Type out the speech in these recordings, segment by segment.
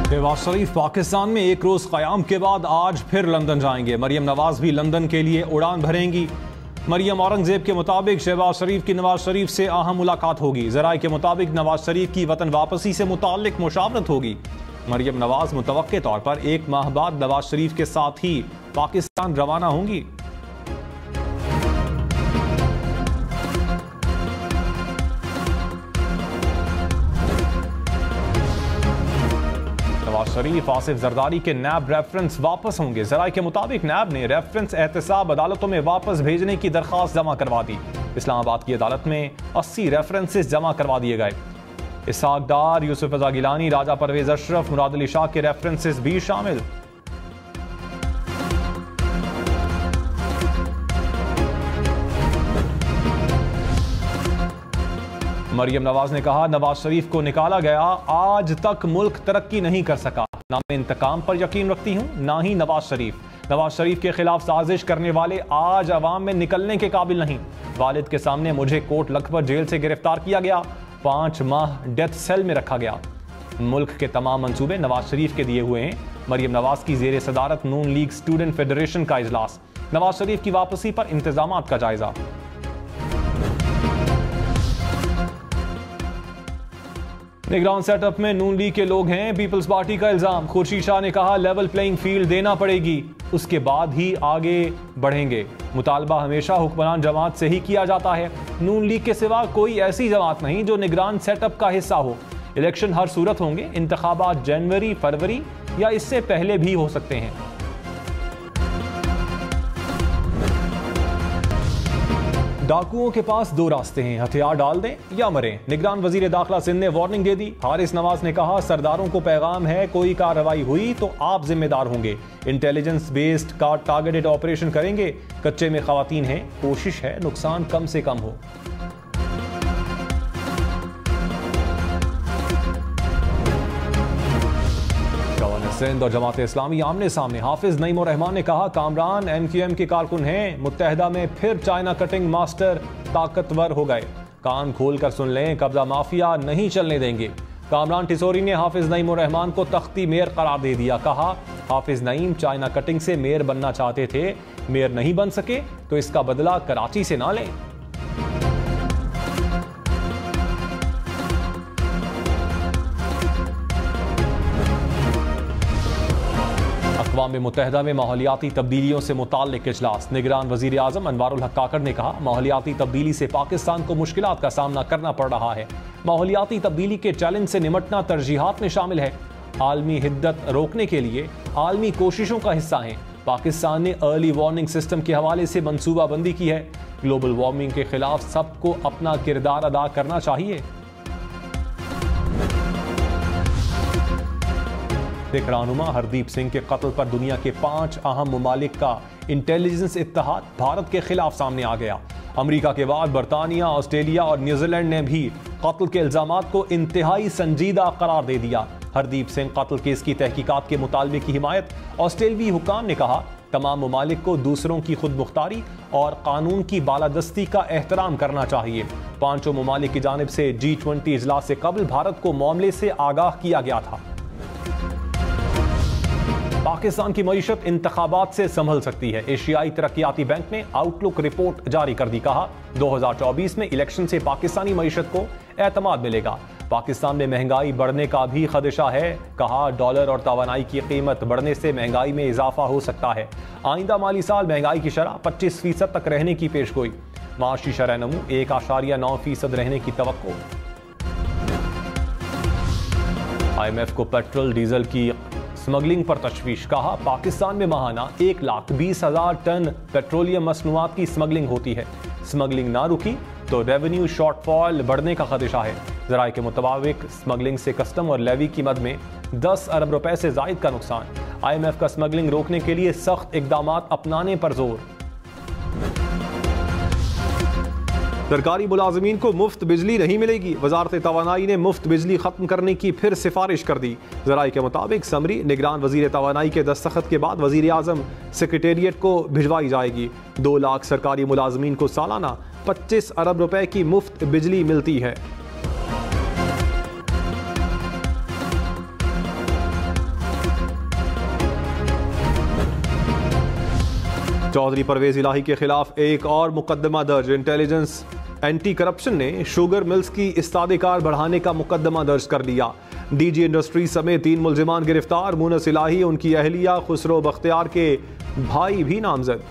शहबाज शरीफ पाकिस्तान में एक रोज क़याम के बाद आज फिर लंदन जाएंगे। मरियम नवाज भी लंदन के लिए उड़ान भरेंगी। मरियम औरंगजेब के मुताबिक शहबाज शरीफ की नवाज शरीफ से अहम मुलाकात होगी। ज़राए के मुताबिक नवाज शरीफ की वतन वापसी से मुताल्लिक मुशावरत होगी। मरियम नवाज मुतवक्के तौर पर एक माह बाद नवाज शरीफ के साथ ही पाकिस्तान रवाना होंगी। नवाज शरीफ आसिफ जरदारी के नैब रेफरेंस वापस होंगे। ज़राए के मुताबिक नैब ने रेफरेंस एहतसाब अदालतों में वापस भेजने की दरख्वास्त जमा करवा दी। इस्लामाबाद की अदालत में 80 रेफरेंसेस जमा करवा दिए गए। इसहाक डार, यूसुफ रज़ा गिलानी, राजा परवेज अशरफ, मुराद अली शाह के रेफरेंसेस भी शामिल। मरियम नवाज ने कहा, नवाज शरीफ को निकाला गया, आज तक मुल्क तरक्की नहीं कर सका। ना मैं इंतकाम पर यकीन रखती हूँ, ना ही नवाज शरीफ। नवाज शरीफ के खिलाफ साजिश करने वाले आज अवाम में निकलने के काबिल नहीं। वालिद के सामने मुझे कोट लखपत जेल से गिरफ्तार किया गया, 5 माह डेथ सेल में रखा गया। मुल्क के तमाम मंसूबे नवाज शरीफ के दिए हुए हैं। मरियम नवाज की जेर सदारत नून लीग स्टूडेंट फेडरेशन का इजलास। नवाज शरीफ की वापसी पर इंतजामात का जायजा। निगरान सेटअप में नून लीग के लोग हैं, पीपल्स पार्टी का इल्जाम। खुर्शीद शाह ने कहा, लेवल प्लेइंग फील्ड देना पड़ेगी, उसके बाद ही आगे बढ़ेंगे। मुतालबा हमेशा हुक्मरान जमात से ही किया जाता है। नून लीग के सिवा कोई ऐसी जमात नहीं जो निगरान सेटअप का हिस्सा हो। इलेक्शन हर सूरत होंगे। इंतखाबात जनवरी, फरवरी या इससे पहले भी हो सकते हैं। डाकुओं के पास 2 रास्ते हैं, हथियार डाल दें या मरें। निगरान वजीर दाखिला सिंध ने वार्निंग दे दी। हारिस नवाज ने कहा, सरदारों को पैगाम है, कोई कार्रवाई हुई तो आप जिम्मेदार होंगे। इंटेलिजेंस बेस्ड का टारगेटेड ऑपरेशन करेंगे। कच्चे में खवातीन हैं, कोशिश है नुकसान कम से कम हो। सिंध और जमात इस्लामी आमने सामने। हाफिज नईम उर रहमान ने कहा, कामरान MQM के कारकुन हैं, मुत्तहदा में फिर चाइना कटिंग मास्टर ताकतवर हो गए। कान खोल कर सुन लें, कब्जा माफिया नहीं चलने देंगे। कामरान टिसोरी ने हाफिज नईम उर रहमान को तख्ती मेयर करार दे दिया। कहा, हाफिज नईम चाइना कटिंग से मेयर बनना चाहते थे, मेयर नहीं बन सके तो इसका बदला कराची से ना लें। अक़वाम मुत्तहिदा में माहौलियाती तब्दीलियों से मुताल्लिक इजलास। निगरान वज़ीर आज़म अनवारुल हक काकड़ ने कहा, माहौलियाती तब्दीली से पाकिस्तान को मुश्किलात का सामना करना पड़ रहा है। माहौलियाती तब्दीली के चैलेंज से निमटना तरजीहात में शामिल है। आलमी हिद्दत रोकने के लिए आलमी कोशिशों का हिस्सा है। पाकिस्तान ने अर्ली वार्निंग सिस्टम के हवाले से मनसूबाबंदी की है। ग्लोबल वार्मिंग के खिलाफ सबको अपना किरदार अदा करना चाहिए। रहनुमा हरदीप सिंह के कत्ल पर दुनिया के 5 अहम ममालिक का इंटेलिजेंस इत्तेहाद भारत के खिलाफ सामने आ गया। अमेरिका के बाद बरतानिया, ऑस्ट्रेलिया और न्यूजीलैंड ने भी कत्ल के इल्जामात को इंतहाई संजीदा करार दे दिया। हरदीप सिंह कत्ल केस की तहकीकात के मुतालबे की हिमायत। ऑस्ट्रेलियाई हुकाम ने कहा, तमाम ममालिक को दूसरों की खुद मुख्तारी और कानून की बालादस्ती का एहतराम करना चाहिए। 5 ममालिक की जानिब से G20 इजलास से कबल भारत को मामले से आगाह किया गया था। पाकिस्तान की मईशत इंतखाबात से संभल सकती है। एशियाई तरक्याती बैंक ने आउटलुक रिपोर्ट जारी कर दी। कहा, 2024 में इलेक्शन से पाकिस्तानी मईशत को एतमाद मिलेगा। पाकिस्तान में महंगाई बढ़ने का भी खदशा है। कहा, डॉलर और तवानाई की कीमत बढ़ने से महंगाई में इजाफा हो सकता है। आइंदा माली साल महंगाई की शरह 25% तक रहने की पेशगोई। माशी शरह नमू 1.9% रहने की तवक्को। IMF को पेट्रोल डीजल की स्मगलिंग पर तशवीश। कहा, पाकिस्तान में माहाना 1,20,000 टन पेट्रोलियम मसनूआत की स्मगलिंग होती है। स्मगलिंग ना रुकी तो रेवेन्यू शॉर्टफॉल बढ़ने का खदशा है। ज़राए के मुताबिक स्मगलिंग से कस्टम और लेवी की मद में 10 अरब रुपए से जायद का नुकसान। IMF का स्मगलिंग रोकने के लिए सख्त इकदामात अपनाने पर जोर। सरकारी मुलाजमीन को मुफ्त बिजली नहीं मिलेगी। वजारत तवानाई ने मुफ्त बिजली खत्म करने की फिर सिफारिश कर दी। ज़राए के मुताबिक समरी निगरान वजीर तवानाई के दस्तखत के बाद वजीर आज़म सेक्रेटेरिएट को भिजवाई जाएगी। 2 लाख सरकारी मुलाजमीन को सालाना 25 अरब रुपए की मुफ्त बिजली मिलती है। चौधरी परवेज इलाही के खिलाफ एक और मुकदमा दर्ज। इंटेलिजेंस एंटी करप्शन ने शुगर मिल्स की इस्तादेकार बढ़ाने का मुकदमा दर्ज कर लिया। डीजी इंडस्ट्री समेत 3 मुलजिमान गिरफ्तार। मुनस इलाही, उनकी अहलिया खुसरो बख्तियार के भाई भी नामजद।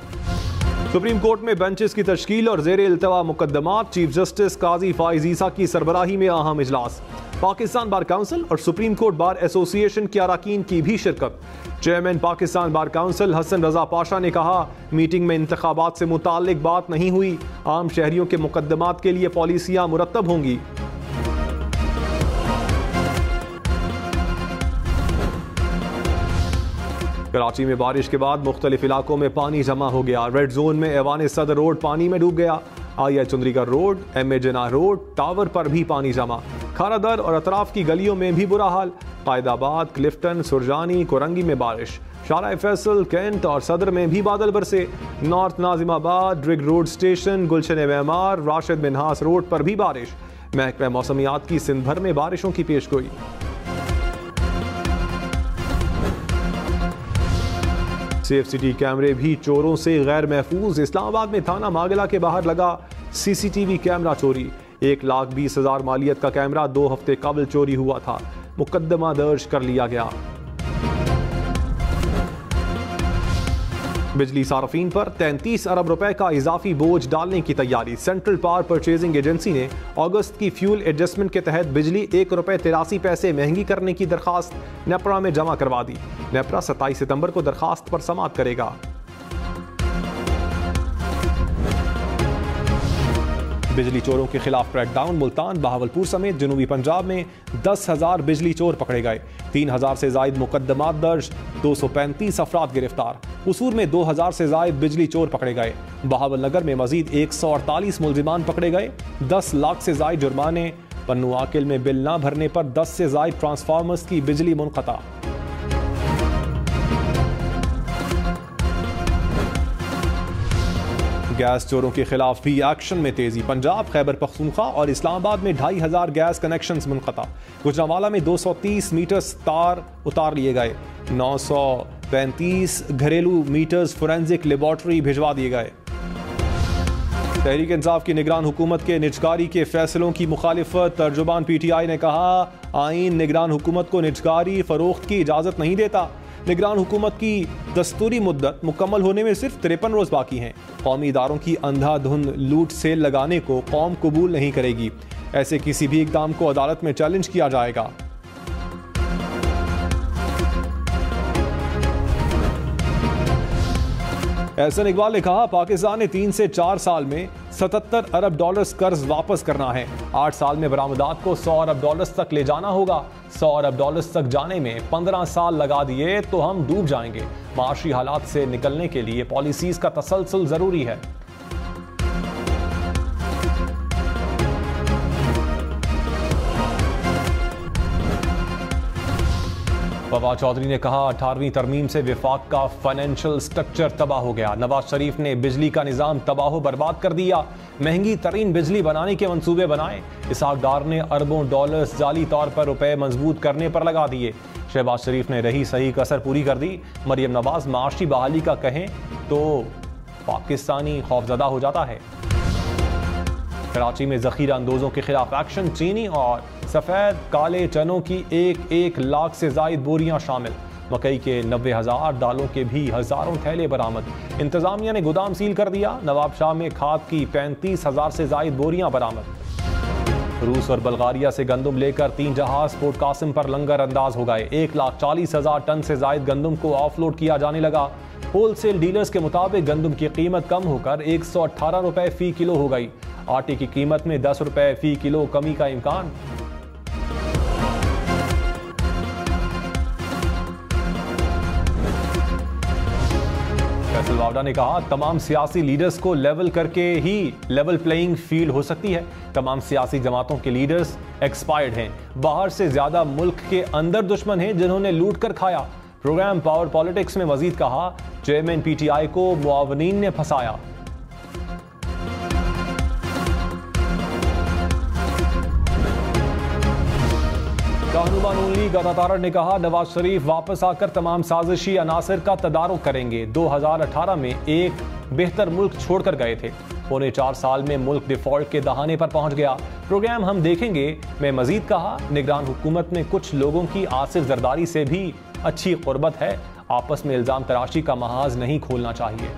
सुप्रीम कोर्ट में बेंचेस की तश्कील और जेर इल्तवा मुकदमात। चीफ जस्टिस काजी फाइज ईसा की सरबराही में अहम इजलास। पाकिस्तान बार काउंसिल और सुप्रीम कोर्ट बार एसोसिएशन के अरकान की भी शिरकत। Chairman Pakistan bar council Hassan Raza Pasha ने कहा, मीटिंग में इंतखाबात से मुताल्लिक बात नहीं हुई। आम शहरियों के मुकदमात के लिए पॉलिसियां मुरतब होंगी। कराची में बारिश के बाद मुख्तलिफ इलाकों में पानी जमा हो गया। रेड जोन में ऐवान सदर रोड पानी में डूब गया। आई चुंदरीगढ़ रोड, MA जिना रोड, टावर पर भी पानी जमा। खारादर और अतराफ की गलियों में भी बुरा हाल। कायदाबाद, क्लिफ्टन, सुरजानी, कोरंगी में बारिश। शारा फैसल, कैंट और सदर में भी बादल बरसे। North Nazimabad, Drigh road station, Gulshan Memar, Rashid Minhas road पर भी बारिश। महकमा मौसमियात की सिंध भर में बारिशों की पेशगोई। सेफ सिटी कैमरे भी चोरों से गैर महफूज। इस्लामाबाद में थाना मागला के बाहर लगा CCTV कैमरा चोरी। 1,20,000 मालियत का कैमरा 2 हफ्ते कबल चोरी हुआ था। मुकदमा दर्ज कर लिया गया। बिजली सार्फिन पर 33 अरब रुपए का इजाफी बोझ डालने की तैयारी। सेंट्रल पावर परचेजिंग एजेंसी ने अगस्त की फ्यूल एडजस्टमेंट के तहत बिजली 1 रुपए 83 पैसे महंगी करने की दरखास्त नेपरा में जमा करवा दी। नेपरा 27 सितंबर को दरखास्त पर समाअत करेगा। बिजली चोरों के खिलाफ क्रैकडाउन। मुल्तान, बहावलपुर समेत जनूबी पंजाब में 10,000 बिजली चोर पकड़े गए। 3,000 से जायद मुकदमात दर्ज। 235 अफराद गिरफ्तार। कसूर में 2,000 से जायद बिजली चोर पकड़े गए। बहावल नगर में मजीद 148 मुलजिमान पकड़े गए। 10 लाख से जायद जुर्माने। पन्नू आकिल में बिल न भरने पर 10 से जायद ट्रांसफार्मर्स की बिजली मुनक़ता। गैस चोरों के खिलाफ भी एक्शन में तेजी। पंजाब, खैबर पख्तूनख्वा और इस्लामाबाद में 2,500 गैस कनेक्शंस मुनक़ता। गुजरांवाला में 230 मीटर्स तार उतार लिए गए। 935 घरेलू मीटर्स फोरेंसिक लेबॉर्ट्री भिजवा दिए गए। तहरीक इंसाफ की निगरान हुकूमत के निजकारी के फैसलों की मुखालिफत। तर्जुबान PTI ने कहा, आईन निगरान हुकूमत को निजकारी फरोख्त की इजाज़त नहीं देता। निगरान हुकूमत की दस्तूरी मुद्दत मुकम्मल होने में सिर्फ 53 रोज बाकी हैं। कौमी इदारों की अंधाधुंध लूट सेल लगाने को कौम कबूल नहीं करेगी। ऐसे किसी भी इक़दाम को अदालत में चैलेंज किया जाएगा। एहसन इकबाल ने कहा, पाकिस्तान ने 3 से 4 साल में 77 अरब डॉलर्स कर्ज वापस करना है। 8 साल में बरामदात को 100 अरब डॉलर्स तक ले जाना होगा। 100 अरब डॉलर्स तक जाने में 15 साल लगा दिए तो हम डूब जाएंगे। माशी हालात से निकलने के लिए पॉलिसीज का तसलसल जरूरी है। फवाद चौधरी ने कहा, 18वीं तरमीम से विफाक का फाइनेंशियल स्ट्रक्चर तबाह हो गया। नवाज शरीफ ने बिजली का निज़ाम तबाह बर्बाद कर दिया। महंगी तरीन बिजली बनाने के मंसूबे बनाए। इसहाक डार ने अरबों डॉलर्स जाली तौर पर रुपए मजबूत करने पर लगा दिए। शहबाज शरीफ ने रही सही कसर पूरी कर दी। मरियम नवाज माशी बहाली का कहें तो पाकिस्तानी खौफजदा हो जाता है। कराची में जखीरा अंदोजों के खिलाफ एक्शन। चीनी और सफ़ेद काले चनों की 1 लाख से जायद बोरियां शामिल। मकई के 90,000, दालों के भी हज़ारों थैले बरामद। इंतजामिया ने गोदाम सील कर दिया। नवाबशाह में खाद की 35,000 से जायद बोरियां बरामद। रूस और बल्गारिया से गंदम लेकर 3 जहाज पोर्ट कासिम पर लंगर अंदाज हो गए। 1,40,000 टन से जायद गंदम को ऑफलोड किया जाने लगा। होलसेल डीलर्स के मुताबिक गंदम की कीमत कम होकर 118 रुपए फी किलो हो गई। आटे की कीमत में 10 रुपए फी किलो कमी का इम्कान। फैसल वावडा ने कहा, तमाम सियासी लीडर्स को लेवल करके ही लेवल प्लेइंग फील्ड हो सकती है। तमाम सियासी जमातों के लीडर्स एक्सपायर्ड हैं। बाहर से ज्यादा मुल्क के अंदर दुश्मन हैं जिन्होंने लूट कर खाया। प्रोग्राम पावर पॉलिटिक्स में मजीद कहा, चेयरमैन PTI को मुआवनीन ने फंसाया। रहनुमा नून लीग अता तारड़ ने कहा, नवाज शरीफ वापस आकर तमाम साजिशी अनासर का तदारुक करेंगे। 2018 में एक बेहतर मुल्क छोड़कर गए थे। पौने 4 साल में मुल्क डिफॉल्ट के दहाने पर पहुंच गया। प्रोग्राम हम देखेंगे में मजीद कहा, निगरान हुकूमत में कुछ लोगों की आसिफ जरदारी से भी अच्छी कुर्बत है। आपस में इल्जाम तराशी का महाज नहीं खोलना चाहिए।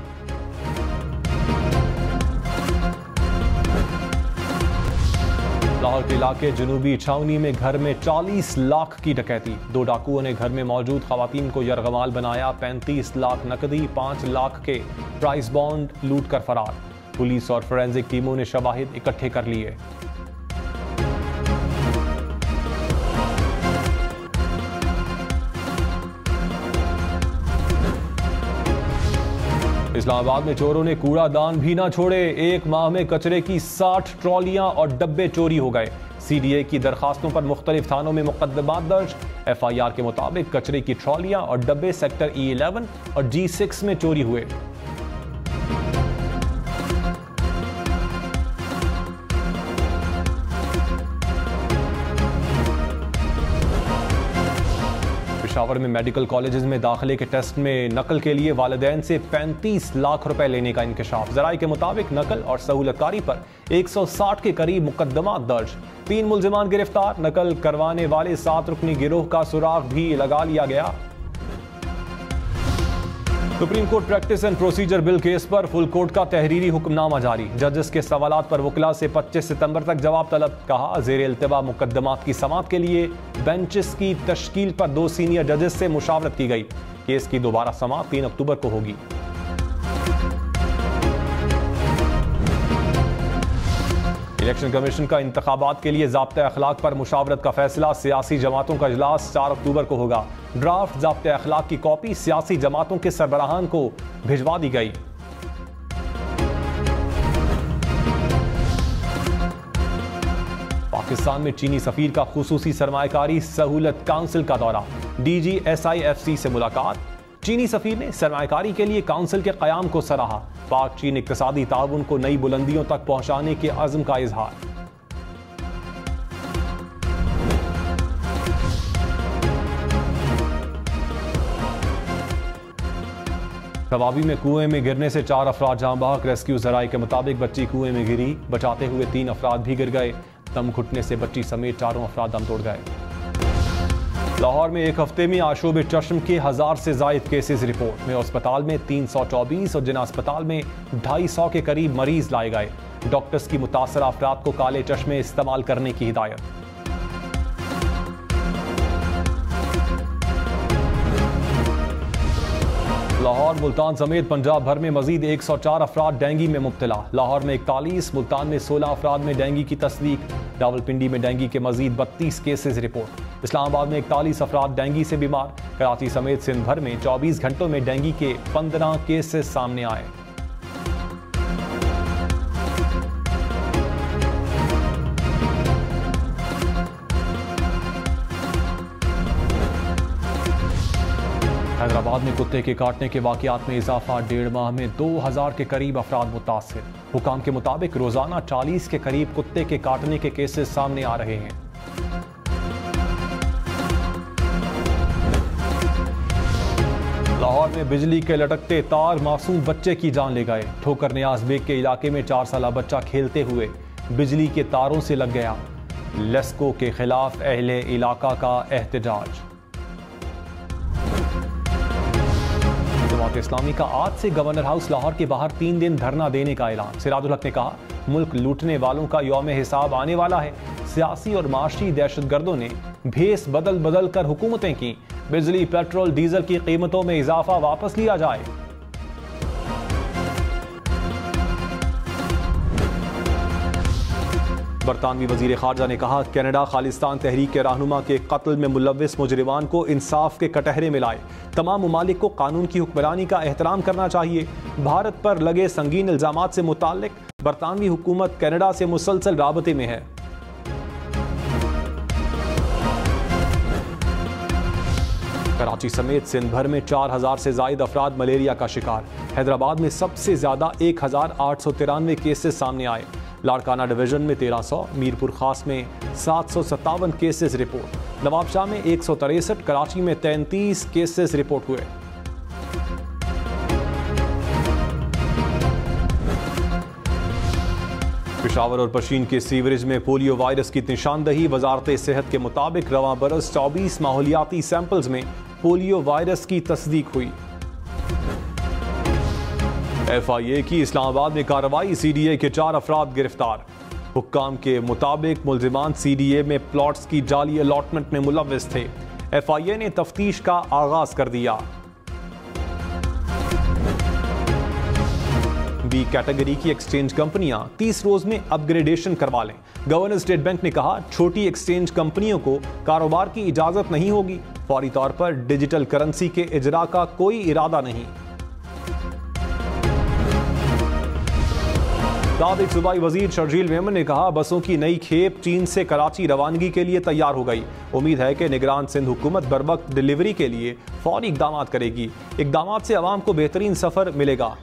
लाहौर के इलाके जनूबी छावनी में घर में 40 लाख की डकैती। 2 डाकुओं ने घर में मौजूद खवातीन को यरगमाल बनाया। 35 लाख नकदी, 5 लाख के प्राइस बॉन्ड लूट कर फरार। पुलिस और फोरेंसिक टीमों ने शवाहिद इकट्ठे कर लिए। इस्लामाबाद में चोरों ने कूड़ादान भी ना छोड़े। 1 माह में कचरे की 60 ट्रॉलियां और डब्बे चोरी हो गए। CDA की दरखास्तों पर मुख्तलिफ थानों में मुकदमात दर्ज। FIR के मुताबिक कचरे की ट्रॉलियां और डब्बे सेक्टर E11 और G6 में चोरी हुए। पेशावर में मेडिकल कॉलेजेस में दाखिले के टेस्ट में नकल के लिए वालिदैन से 35 लाख रुपए लेने का इंकशाफ। जराये के मुताबिक नकल और सहूलतकारी पर 160 के करीब मुकदमात दर्ज। 3 मुल्जिमान गिरफ्तार। नकल करवाने वाले 7 रुकनी गिरोह का सुराग भी लगा लिया गया। Supreme court practice and procedure bill case पर फुल कोर्ट का तहरीरी हुक्मनामा जारी। जजेस के सवालात पर वकला से 25 सितंबर तक जवाब तलब। कहा, ज़ेर इल्तिवा मुकदमात की समाअत के लिए बेंचेस की तश्कील पर 2 सीनियर जजेस से मुशावरत की गई। केस की दोबारा समाअत 3 अक्टूबर को होगी। इलेक्शन कमीशन का इंतखाबात के लिए ज़ाब्ते अखलाक पर मुशावरत का फैसला। सियासी जमातों का इजलास 4 अक्टूबर को होगा। ड्राफ्ट ज़ाब्ते अखलाक की कॉपी सियासी जमातों के सरबराहान को भिजवा दी गई। पाकिस्तान में चीनी सफीर का खुसूसी सरमायाकारी सहूलत काउंसिल का दौरा। DG SIFC से मुलाकात। चीनी सफीर ने सरमायाकारी के लिए काउंसिल के क़याम को सराहा। पाक चीन इक़्तिसादी ताउन को नई बुलंदियों तक पहुंचाने के अज़्म का इजहार। तवाबी में कुएं में गिरने से 4 अफराद जाँ बहक। रेस्क्यू जराये के मुताबिक बच्ची कुएं में गिरी। बचाते हुए 3 अफराद भी गिर गए। दम घुटने से बच्ची समेत 4 अफराद दम तोड़ गए। लाहौर में एक हफ्ते में आशूब चश्म के 1000 से जायद केसेस रिपोर्ट में। अस्पताल में 324 और जिना अस्पताल में 250 के करीब मरीज लाए गए। डॉक्टर्स की मुतासर अफराद को काले चश्मे इस्तेमाल करने की हिदायत। लाहौर, मुल्तान समेत पंजाब भर में मजीद 104 अफराद डेंगी में मुब्तला। लाहौर में 41, मुल्तान में 16 अफराद में डेंगी की तस्दीक। रावलपिंडी में डेंगी के मजीद 32 केसेस रिपोर्ट। इस्लामाबाद में 41 अफराद डेंगी से बीमार। कराची समेत सिंध भर में 24 घंटों में डेंगी के 15 केसेस सामने आए। हैदराबाद में कुत्ते के काटने के वाकयात में इजाफा। 1.5 माह में 2000 के करीब अफराद मुतासिर। हुकाम के मुताबिक रोजाना 40 के करीब कुत्ते के काटने के केसेस सामने आ रहे हैं। लाहौर में बिजली के लटकते तार मासूम बच्चे की जान ले गए। ठोकर नियाज बेग के इलाके में 4 साला बच्चा खेलते हुए बिजली के तारों से लग गया। लेस्को के खिलाफ अहले इलाका का एहतजाज। जमात इस्लामी का आज से गवर्नर हाउस लाहौर के बाहर 3 दिन धरना देने का ऐलान। सिराजुल हक ने कहा, मुल्क लूटने वालों का यौम हिसाब आने वाला है। सियासी और माशी दहशतगर्दों ने भेस बदल बदल कर हुकूमतें की। बिजली, पेट्रोल, डीजल की कीमतों में इजाफा वापस लिया जाए। बरतानवी वजीर खारजा ने कहा, कनाडा खालिस्तान तहरीक के रहनुमा के कत्ल में मुलव्विस मुजरिमान को इंसाफ के कटहरे में लाए। तमाम ममालिक को कानून की हुक्मरानी का एहतराम करना चाहिए। भारत पर लगे संगीन इल्जामात से मुताल्लिक बरतानवी हुकूमत कनाडा से मुसलसल राबते में है। कराची समेत सिंध भर में 4000 से ज्यादा अफराद मलेरिया का शिकार। हैदराबाद में सबसे ज्यादा 1893 केसेस सामने आए। लाड़काना डिवीजन में 1300, मीरपुर खास में 757 केसेस रिपोर्ट। नवाबशाह में 163, कराची में 33 केसेस रिपोर्ट हुए। पेशावर और पशीन के सीवरेज में पोलियो वायरस की निशानदही। वजारत सेहत के मुताबिक रवां बरस 24 माहौलियाती सैंपल्स में पोलियो वायरस की तस्दीक हुई। FIA की इस्लामाबाद में कार्रवाई, CDA के 4 अफराद गिरफ्तार। हुक्काम के मुताबिक मुल्जिमान CDA में प्लॉट्स की जाली अलॉटमेंट में मुलव्विस थे। FIA ने तफ्तीश का आगाज कर दिया। B कैटेगरी की एक्सचेंज कंपनियां 30 रोज में अपग्रेडेशन करवा लें। गवर्नर स्टेट बैंक ने कहा, छोटी एक्सचेंज कंपनियों को कारोबार की इजाजत नहीं होगी। फौरी तौर पर डिजिटल करेंसी के इजरा का कोई इरादा नहीं। साबिक सूबाई वजीर शर्जील मेमन ने कहा, बसों की नई खेप चीन से कराची रवानगी के लिए तैयार हो गई। उम्मीद है कि निगरान सिंध हुकूमत बरवक्त डिलीवरी के लिए फौरी इकदाम करेगी। इकदाम से अवाम को बेहतरीन सफर मिलेगा।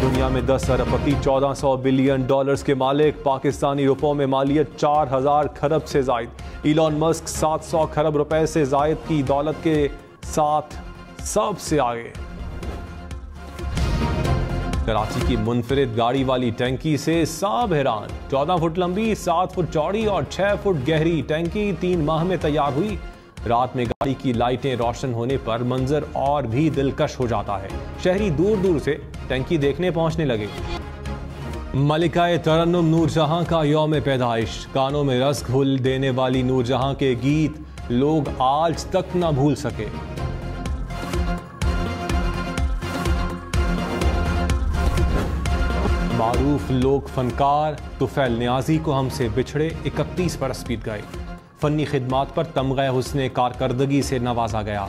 दुनिया में 10 अरबपति 1400 बिलियन डॉलर्स के मालिक। पाकिस्तानी रुपयों में मालियत 4000 खरब से जायद। इलॉन मस्क 700 खरब रुपए से जायद की दौलत के साथ सबसे आगे। कराची की मुनफरिद गाड़ी वाली टैंकी से सब हैरान। 14 फुट लंबी, 7 फुट चौड़ी और 6 फुट गहरी टैंकी 3 माह में तैयार हुई। रात में गाड़ी की लाइटें रोशन होने पर मंजर और भी दिलकश हो जाता है। शहरी दूर दूर से टैंकी देखने पहुंचने लगे। मलिकाए तरन्नुम नूरजहां का यौम पैदाइश। कानों में रस घुल देने वाली नूरजहां के गीत लोग आज तक न भूल सके। मारूफ लोक फनकार तुफैल नियाजी को हमसे बिछड़े 31 बरस बीत गए। फनी खिदमात पर तमग़े हुस्ने कारकर्दगी से नवाजा गया।